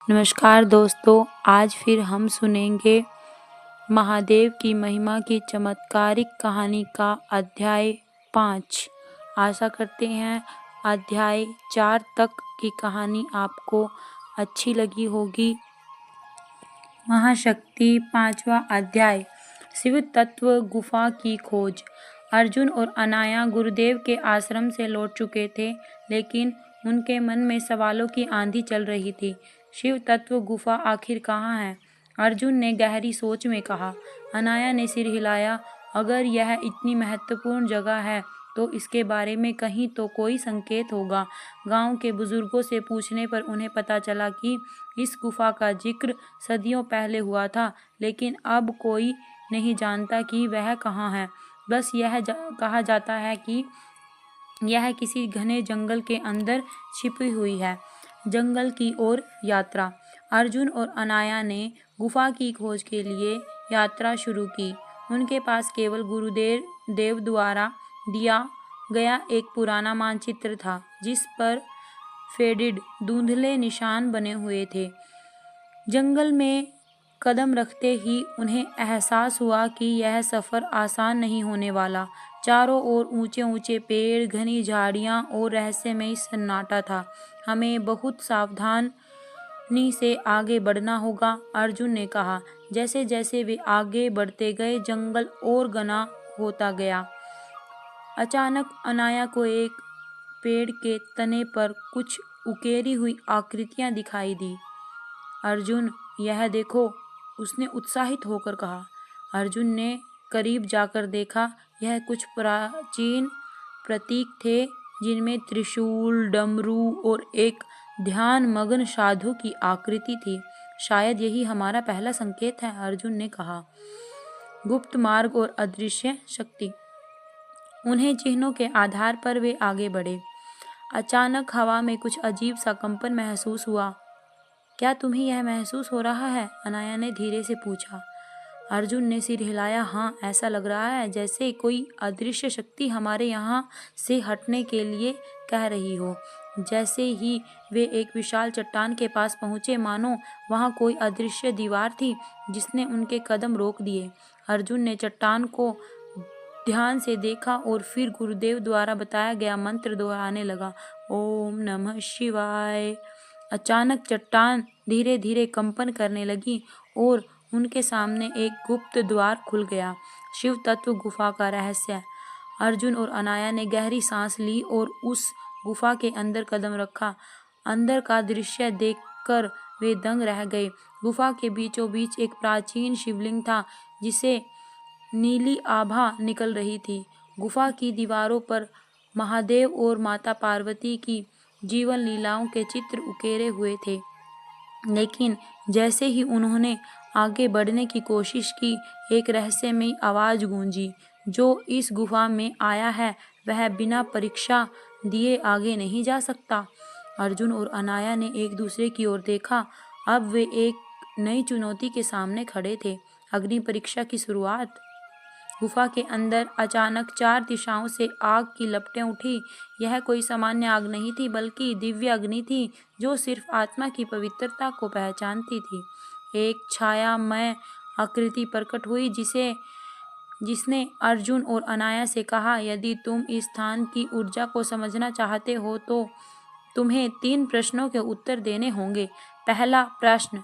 नमस्कार दोस्तों, आज फिर हम सुनेंगे महादेव की महिमा की चमत्कारिक कहानी का अध्याय 5। आशा करते हैं अध्याय 4 तक की कहानी आपको अच्छी लगी होगी। महाशक्ति 5वां अध्याय। शिव तत्व गुफा की खोज। अर्जुन और अनाया गुरुदेव के आश्रम से लौट चुके थे, लेकिन उनके मन में सवालों की आंधी चल रही थी। शिव तत्व गुफा आखिर कहाँ है? अर्जुन ने गहरी सोच में कहा। अनाया ने सिर हिलाया। अगर यह इतनी महत्वपूर्ण जगह है तो इसके बारे में कहीं तो कोई संकेत होगा। गांव के बुजुर्गों से पूछने पर उन्हें पता चला कि इस गुफा का जिक्र सदियों पहले हुआ था, लेकिन अब कोई नहीं जानता कि वह कहाँ है। बस यह कहा जाता है कि यह किसी घने जंगल के अंदर छिपी हुई है। जंगल की ओर यात्रा। अर्जुन और अनाया ने गुफा की खोज के लिए यात्रा शुरू की। उनके पास केवल गुरुदेव देव द्वारा दिया गया एक पुराना मानचित्र था, जिस पर फेडिड धुंधले निशान बने हुए थे। जंगल में कदम रखते ही उन्हें एहसास हुआ कि यह सफ़र आसान नहीं होने वाला। चारों ओर ऊंचे ऊंचे पेड़, घनी झाड़ियां और रहस्यमय सन्नाटा था। हमें बहुत सावधानी से आगे बढ़ना होगा, अर्जुन ने कहा। जैसे जैसे वे आगे बढ़ते गए, जंगल और घना होता गया। अचानक अनाया को एक पेड़ के तने पर कुछ उकेरी हुई आकृतियां दिखाई दी। अर्जुन, यह देखो, उसने उत्साहित होकर कहा। अर्जुन ने करीब जाकर देखा। यह कुछ प्राचीन प्रतीक थे, जिनमें त्रिशूल, डमरू और एक ध्यान मग्न साधु की आकृति थी। शायद यही हमारा पहला संकेत है, अर्जुन ने कहा। गुप्त मार्ग और अदृश्य शक्ति। उन्हें चिन्हों के आधार पर वे आगे बढ़े। अचानक हवा में कुछ अजीब सा कंपन महसूस हुआ। क्या तुम्हें यह महसूस हो रहा है? अनाया ने धीरे से पूछा। अर्जुन ने सिर हिलाया। हाँ, ऐसा लग रहा है जैसे कोई अदृश्य शक्ति हमारे यहाँ से हटने के लिए कह रही हो। जैसे ही वे एक विशाल चट्टान के पास पहुँचे, मानो वहाँ कोई अदृश्य दीवार थी जिसने उनके कदम रोक दिए। अर्जुन ने चट्टान को ध्यान से देखा और फिर गुरुदेव द्वारा बताया गया मंत्र दोहराने लगा। ओम नमः शिवाय। अचानक चट्टान धीरे धीरे कंपन करने लगी और उनके सामने एक गुप्त द्वार खुल गया। शिव तत्व गुफा का रहस्य। अर्जुन और अनाया ने गहरी सांस ली और उस गुफा के अंदर कदम रखा। अंदर का दृश्य देखकर वे दंग रह गए। गुफा के बीचों बीच एक प्राचीन शिवलिंग था, जिसे नीली आभा निकल रही थी। गुफा की दीवारों पर महादेव और माता पार्वती की जीवन लीलाओं के चित्र उकेरे हुए थे। लेकिन जैसे ही उन्होंने आगे बढ़ने की कोशिश की, एक रहस्यमयी आवाज़ गूंजी। जो इस गुफा में आया है, वह बिना परीक्षा दिए आगे नहीं जा सकता। अर्जुन और अनाया ने एक दूसरे की ओर देखा। अब वे एक नई चुनौती के सामने खड़े थे। अग्नि परीक्षा की शुरुआत। गुफा के अंदर अचानक 4 दिशाओं से आग की लपटें उठी। यह कोई सामान्य आग नहीं थी, बल्कि दिव्य अग्नि थी, जो सिर्फ आत्मा की पवित्रता को पहचानती थी। एक छायामय आकृति प्रकट हुई, जिसने अर्जुन और अनाया से कहा, यदि तुम इस स्थान की ऊर्जा को समझना चाहते हो तो तुम्हें 3 प्रश्नों के उत्तर देने होंगे। पहला प्रश्न,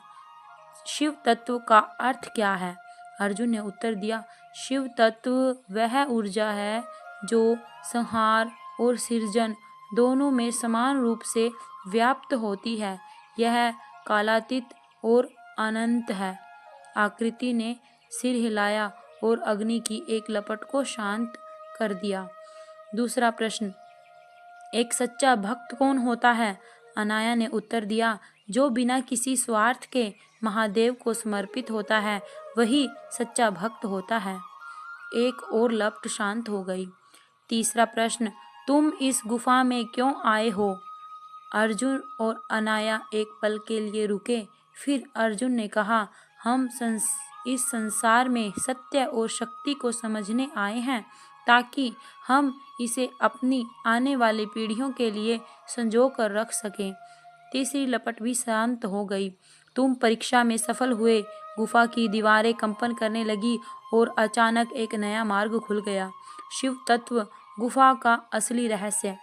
शिव तत्व का अर्थ क्या है? अर्जुन ने उत्तर दिया, शिव तत्व वह ऊर्जा है जो संहार और सृजन दोनों में समान रूप से व्याप्त होती है। यह कालातीत और अनंत है। आकृति ने सिर हिलाया और अग्नि की एक लपट को शांत कर दिया। दूसरा प्रश्न, एक सच्चा भक्त कौन होता है? अनाया ने उत्तर दिया, जो बिना किसी स्वार्थ के महादेव को समर्पित होता है, वही सच्चा भक्त होता है। एक और लपट शांत हो गई। तीसरा प्रश्न, तुम इस गुफा में क्यों आए हो? अर्जुन और अनाया एक पल के लिए रुके। फिर अर्जुन ने कहा, हम इस संसार में सत्य और शक्ति को समझने आए हैं, ताकि हम इसे अपनी आने वाली पीढ़ियों के लिए संजो कर रख सकें। तीसरी लपट भी शांत हो गई। तुम परीक्षा में सफल हुए। गुफा की दीवारें कंपन करने लगी और अचानक एक नया मार्ग खुल गया। शिव तत्व गुफा का असली रहस्य।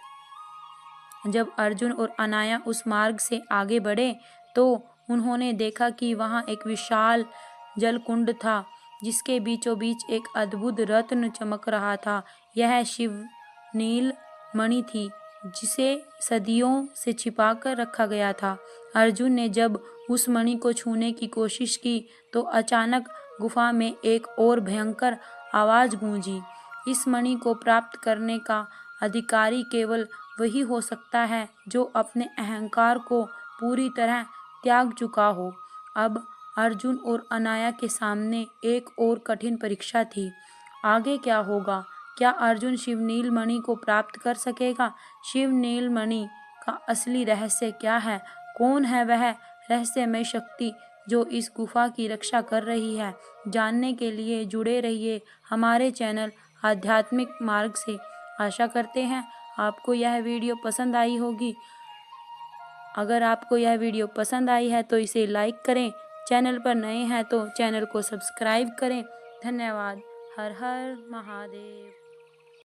जब अर्जुन और अनाया उस मार्ग से आगे बढ़े तो उन्होंने देखा कि वहां एक विशाल जलकुंड था जिसके बीचों बीच एक अद्भुत रत्न चमक रहा था। यह शिव नील मणि थी जिसे सदियों से छिपाकर रखा गया था। अर्जुन ने जब उस मणि को छूने की कोशिश की तो अचानक गुफा में एक और भयंकर आवाज गूंजी। इस मणि को प्राप्त करने का अधिकारी केवल वही हो सकता है जो अपने अहंकार को पूरी तरह त्याग चुका हो। अब अर्जुन और अनाया के सामने एक और कठिन परीक्षा थी। आगे क्या होगा? क्या अर्जुन शिवनील मणि को प्राप्त कर सकेगा? शिवनील मणि का असली रहस्य क्या है? कौन है वह रहस्यमय शक्ति जो इस गुफा की रक्षा कर रही है? जानने के लिए जुड़े रहिए हमारे चैनल आध्यात्मिक मार्ग से। आशा करते हैं आपको यह वीडियो पसंद आई होगी। अगर आपको यह वीडियो पसंद आई है तो इसे लाइक करें। चैनल पर नए हैं तो चैनल को सब्सक्राइब करें। धन्यवाद। हर हर महादेव।